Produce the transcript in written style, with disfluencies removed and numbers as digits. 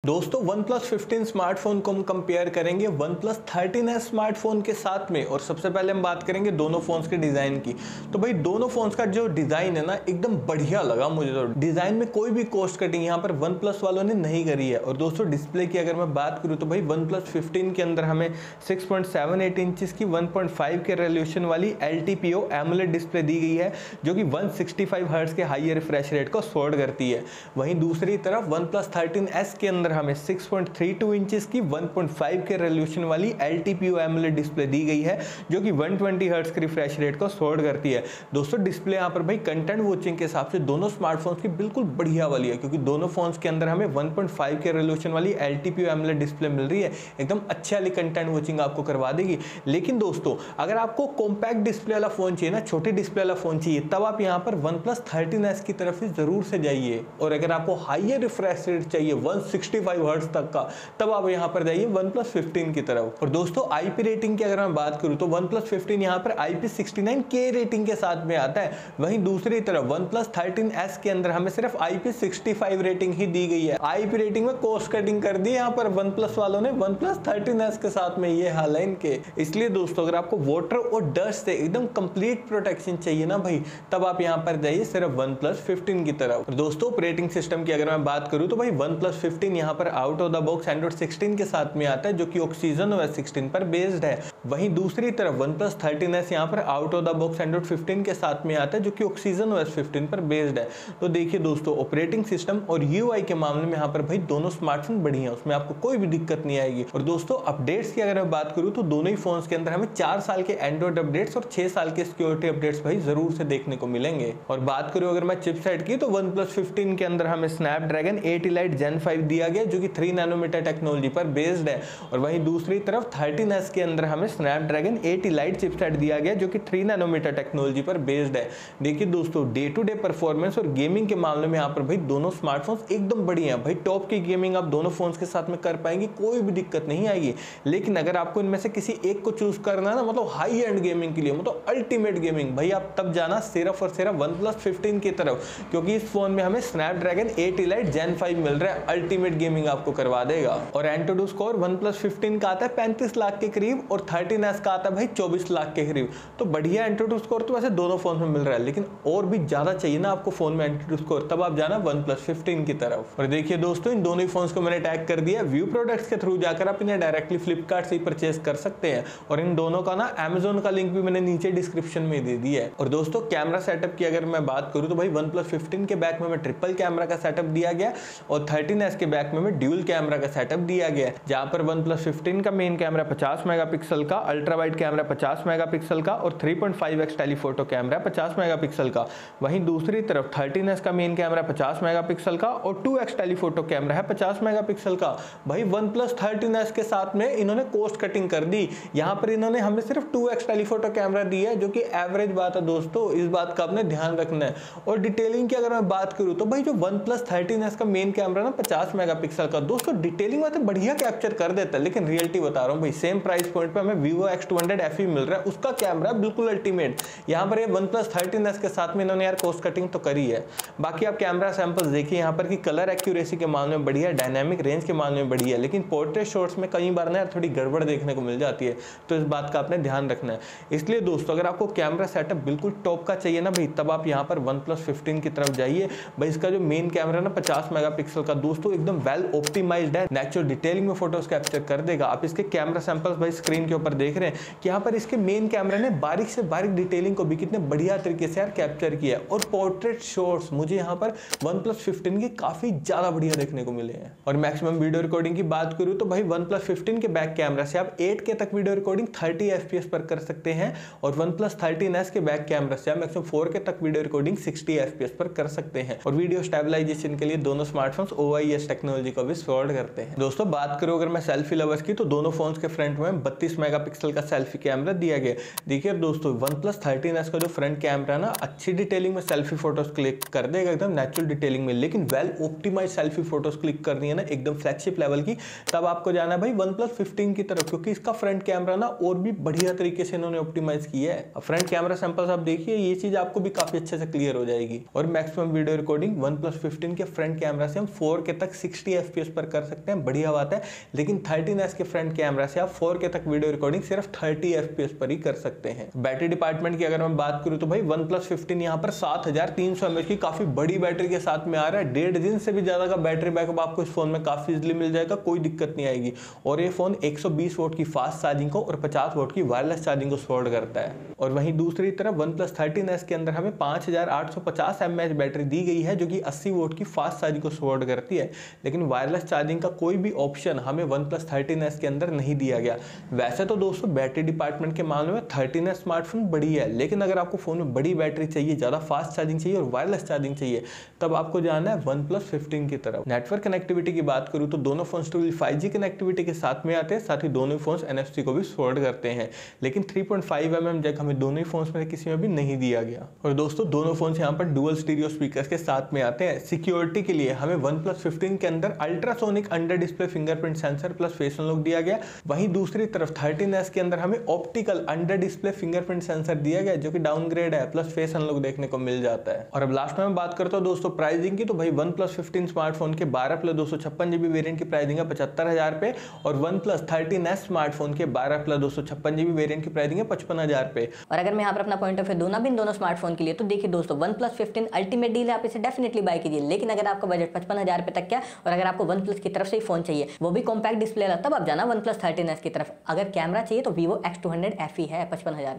दोस्तों OnePlus 15 smartphone को हम कंपेयर करेंगे OnePlus 13s स्मार्टफोन के साथ में। और सबसे पहले हम बात करेंगे दोनों फोन्स के डिजाइन की। तो भाई दोनों फोन्स का जो डिजाइन है ना एकदम बढ़िया लगा मुझे। तो डिजाइन में कोई भी कॉस्ट कटिंग यहाँ पर OnePlus वालों ने नहीं करी है। और दोस्तों डिस्प्ले की अगर मैं बात करूँ तो भाई OnePlus 15 के अंदर हमें 6.78 इंचेस की 1.5 के रेजोल्यूशन वाली LTPO AMOLED डिस्प्ले दी गई है, जो कि 165 हर्ट्ज के हाई रिफ्रेश रेट को सपोर्ट करती है। वहीं दूसरी तरफ OnePlus 13s के अंदर हमें 6.32 इंचेस की 1.5 के रेजोल्यूशन वाली LTPO AMOLED डिस्प्ले दी गई है, जो कि 120 हर्ट्ज के रिफ्रेश रेट को सपोर्ट करती है। दोस्तों डिस्प्ले यहाँ पर भाई कंटेंट वॉचिंग के हिसाब से दोनों स्मार्टफोन्स की बिल्कुल बढ़िया वाली है, क्योंकि दोनों फोन्स के अंदर हमें 1.5 के रेजोल्यूशन वाली LTPO AMOLED डिस्प्ले मिल रही है। एकदम अच्छी वाली कंटेंट वॉचिंग आपको करवा देगी। लेकिन दोस्तों अगर आपको कॉम्पैक्ट डिस्प्ले वाला फोन चाहिए ना, छोटी डिस्प्ले वाला फोन चाहिए, तब आप यहाँ पर OnePlus 13s की तरफ से जरूर से जाइए। और अगर आपको हाईयर रिफ्रेश रेट चाहिए 165 हर्ट्ज तक का, तब आप यहाँ पर जाइए OnePlus 15 की तरफ। और दोस्तों IP रेटिंग की अगर मैं बात करूँ तो OnePlus 15 यहाँ पर IP69K रेटिंग के साथ में आता है। वहीं दूसरी तरफ OnePlus 13s के अंदर हमें सिर्फ IP65 रेटिंग ही दी गई है। IP रेटिंग में कॉस्ट कटिंग कर दी यहाँ पर OnePlus वालों ने। OnePlus 13s के साथ में ये हाल है इनके। इसलिए दोस्तों अगर आपको वाटर और डस्ट से एकदम कंप्लीट प्रोटेक्शन चाहिए ना भाई, तब आप यहाँ पर जाइए सिर्फ OnePlus 15 की तरफ। दोस्तों ऑपरेटिंग सिस्टम की अगर मैं बात करूँ तो भाई OnePlus 15 यहाँ पर out of the box Android 16 के साथ में आता है, जो कि OxygenOS 16 पर बेस्ड है। वहीं दूसरी तरफ OnePlus 13s यहाँ पर out of the box Android 15 के साथ में आता है, जो कि OxygenOS 15 पर बेस्ड है। तो देखिए दोस्तों ऑपरेटिंग सिस्टम और UI के मामले में यहाँ पर भाई दोनों स्मार्टफोन बढ़िया है, उसमें आपको कोई भी दिक्कत नहीं आएगी। और दोस्तों अपडेट्स की अगर मैं बात करूँ तो दोनों ही फोन्स के अंदर हमें 4 साल के एंड्रॉइड अपडेट्स और 6 साल के सिक्योरिटी अपडेट्स भाई जरूर से देखने को मिलेंगे। और बात करूँ अगर मैं चिपसेट की तो OnePlus 15 के अंदर हमें Snapdragon 8 Elite Gen 5 दिया गया, जो कि 3 नैनोमीटर टेक्नोलॉजी पर बेस्ड है। और वहीं दूसरी तरफ 13s के अंदर हमें Snapdragon 8 Elite चिपसेट दिया गया, जो कि 3 नैनोमीटर टेक्नोलॉजी पर बेस्ड है। देखिए दोस्तों डे टू डे परफॉर्मेंस और गेमिंग के मामले में यहाँ पर भाई दोनों स्मार्टफोन्स एकदम बढ़िया है। भाई टॉप की गेमिंग आप दोनों फोन्स के साथ में कर पाएंगे, कोई भी दिक्कत नहीं आएगी। लेकिन अगर आपको इनमें से किसी एक को चूज करना है ना, मतलब हाई एंड गेमिंग के लिए, मतलब अल्टीमेट गेमिंग, भाई आप तब जाना सिर्फ और सिर्फ OnePlus 15 की तरफ, क्योंकि इस फोन में हमें Snapdragon 8 Elite Gen 5 मिल रहा है। अल्टीमेट गेमिंग आपको करवा देगा। और एंटूडू स्कोर OnePlus 15 का आता है 35 लाख के करीब और 13s का आता है भाई 24 लाख के करीब। तो बढ़िया एंटूडू स्कोर तो वैसे दोनों फोन में मिल रहा है, लेकिन और भी ज्यादा चाहिए ना आपको फोन में एंटूडू स्कोर, तब आप जाना OnePlus 15 की तरफ। और देखिए दोस्तों इन दोनों ही फोन्स को मैंने टैग कर दिया। व्यू प्रोडक्ट्स के थ्रू जाकर आप इन्हें डायरेक्टली फ्लिपकार्ट से ही परचेज कर सकते हैं। और इन दोनों का ना Amazon का लिंक भी मैंने नीचे डिस्क्रिप्शन में दे दिया है। और दोस्तों कैमरा सेटअप की अगर मैं बात करूं तो भाई OnePlus 15 के बैक में ट्रिपल कैमरा का सेटअप दिया गया और 13s के बैक में ड्यूल कैमरा का सेटअप दिया गया, जहां पर OnePlus 15 का मेन कैमरा 50 मेगापिक्सल का, अल्ट्रा वाइड कैमरा 50 मेगापिक्सल का और 3.5x टेलीफोटो कैमरा 50 मेगापिक्सल का। वहीं दूसरी तरफ 13s का मेन कैमरा 50 मेगापिक्सल का और 2x टेलीफोटो कैमरा है 50 मेगापिक्सल का। भाई OnePlus 13s के साथ में इन्होंने कॉस्ट कटिंग कर दी। यहां पर इन्होंने हमें सिर्फ 2x टेलीफोटो कैमरा दिया है, जो कि एवरेज बात है दोस्तों, इस बात का आपने ध्यान रखना है। और डिटेलिंग की अगर मैं बात करूं तो भाई जो OnePlus 13s का मेन कैमरा ना 50 मेगापिक्सल का, दोस्तों डिटेलिंग में तो बढ़िया कैप्चर कर देता है। लेकिन रियलिटी बता रहा हूं भाई, सेम प्राइस पॉइंट पे हमें Vivo X200 FE मिल रहा है, उसका कैमरा बिल्कुल अल्टीमेट। यहां पर ये OnePlus 13s के साथ में इन्होंने यार कॉस्ट कटिंग तो करी है। बाकी आप कैमरा सैंपल्स देखिए यहाँ पर कि कलर एक्यूरेसी के मामले में बढ़िया, डायनामिक रेंज के मामले में बढ़िया, लेकिन पोर्ट्रेट शॉट्स में कई बार ना यार थोड़ी गड़बड़ देखने को मिल जाती है। तो इस बात का आपने ध्यान रखना है। इसलिए दोस्तों अगर आपको कैमरा सेटअप बिल्कुल टॉप का चाहिए ना भाई, तब आप यहाँ पर OnePlus 15 की तरफ जाइए। भाई इसका जो मेन कैमरा ना 50 मेगापिक्सल का दोस्तों एकदम वेल ऑप्टिमाइज्ड है, नेचुरल डिटेलिंग में फोटोज कैप्चर कर देगा। आप इसके कैमरा सैंपल्स भाई स्क्रीन के ऊपर देख रहे हैं कि यहाँ पर इसके मेन कैमरा ने बारीक से बारीक डिटेलिंग को भी कितने बढ़िया तरीके से यार कैप्चर किया है। और पोर्ट्रेट शॉट्स मुझे यहाँ पर OnePlus 15 के काफी ज्यादा बढ़िया देखने को मिले हैं। और मैक्सिमम वीडियो रिकॉर्डिंग की बात करूँ तो भाई OnePlus 15 के बैक कैमरा से आप 8K तक वीडियो रिकॉर्डिंग 30 FPS पर कर सकते हैं। और OnePlus 13s के बैक कैमरा से आप मैक्सिमम 4K तक वीडियो रिकॉर्डिंग 60 FPS पर कर सकते हैं। और वीडियो स्टेबलाइजेशन के लिए दोनों स्मार्टफोन्स OIS टेक्नोलॉजी को भी सपोर्ट करते हैं। दोस्तों बात करो अगर मैं सेल्फी लवर्स की, तो दोनों फोन्स के फ्रंट में 32 मेगापिक्सल का सेल्फी कैमरा दिया गया। देखिए दोस्तों OnePlus 13s का जो फ्रंट कैमरा ना अच्छी डिटेलिंग में सेल्फी फोटोज क्लिक कर देगा, एकदम नेचुरल डिटेलिंग में, लेकिन well optimised selfie photos click करनी है ना एकदम फ्लैगशिप लेवल की, तब आपको जाना है भाई OnePlus 15 की तरफ, क्योंकि इसका फ्रंट कैमरा ना और भी बढ़िया तरीके से इन्होंने ऑप्टिमाइज किया है। फ्रंट कैमरा सैंपल्स आप देखिए, ये चीज आपको भी काफी अच्छे से क्लियर हो जाएगी। और मैक्सिमम वीडियो रिकॉर्डिंग OnePlus 15 के फ्रंट कैमरा से हम 4K तक 60 60 FPS पर कर सकते हैं, बढ़िया बात है। लेकिन 13S के फ्रंट कैमरा से आप 4K तक वीडियो रिकॉर्डिंग सिर्फ 30 FPS पर ही कर सकते हैं। बैटरी डिपार्टमेंट की अगर मैं बात करूं तो भाई OnePlus 15 यहाँ पर 7300 mAh की काफी बड़ी बैटरी के साथ में आ रहा है। 1.5 दिन से भी ज्यादा का बैटरी बैकअप आपको इस फोन में काफी इजीली मिल जाएगा, कोई दिक्कत नहीं आएगी। और ये फोन 120 वोट की फास्ट चार्जिंग को और 50 वोट की वायरलेस चार्जिंग को सपोर्ट करता है। और वहीं दूसरी तरफ OnePlus 13S के अंदर हमें 5850 mAh बैटरी दी गई है, जो कि 80 वोट की फास्ट चार्जिंग को सपोर्ट करती है। लेकिन वायरलेस चार्जिंग का कोई भी ऑप्शन हमें OnePlus 13S के अंदर नहीं दिया गया। वैसे तो दोस्तों बैटरी डिपार्टमेंट के मामले में 13S स्मार्टफोन बड़ी है, लेकिन अगर आपको फोन में बड़ी बैटरी चाहिए, ज्यादा फास्ट चार्जिंग चाहिए और वायरलेस चार्जिंग चाहिए, तब आपको जाना है OnePlus 15 की तरफ। नेटवर्क कनेक्टिविटी की बात करूं तो दोनों फोन 5G कनेक्टिविटी के साथ में आते हैं, साथ ही दोनों फोन NFC को भी सपोर्ट करते हैं। लेकिन 3.5 mm जैक हमें दोनों ही फोन्स में किसी में भी नहीं दिया गया। और दोस्तों दोनों फोन्स यहाँ पर डुअल स्टीरियो स्पीकर्स के साथ में आते हैं। सिक्योरिटी के लिए हमें OnePlus 15 के अंदर ultrasonic under display fingerprint sensor plus face unlock दिया गया। वहीं दूसरी तरफ 13S के अंदर हमें optical under display fingerprint sensor दिया गया, जो कि डाउनग्रेड है, प्लस फेस अनलॉक देखने को मिल जाता है। और अब लास्ट में मैं बात करता हूँ दोस्तों प्राइसिंग की, तो भाई OnePlus 15 स्मार्टफोन के 12+256GB वेरिएंट की प्राइसिंग है 75,000 पे, और OnePlus 13S स्मार्टफोन के 12+256GB वेरिएंट की प्राइसिंग है 55,000 पे। और अगर मैं यहाँ पर अपना पॉइंट ऑफ व्यू दूं ना भी इन दोनों स्मार्टफोन के लिए, तो देखिए दोस्तों OnePlus 15 अल्टीमेट डील है, आप इसे डेफिनेटली बाय कीजिए। लेकिन अगर आपका बजट 55,000 रुपए तक क्या, और अगर आपको OnePlus की तरफ से ही फोन चाहिए, वो भी कॉम्पैक्ट डिस्प्ले वाला, तब आप जाना OnePlus 13S की तरफ। अगर कैमरा चाहिए तो Vivo X200 FE है 55,000 में।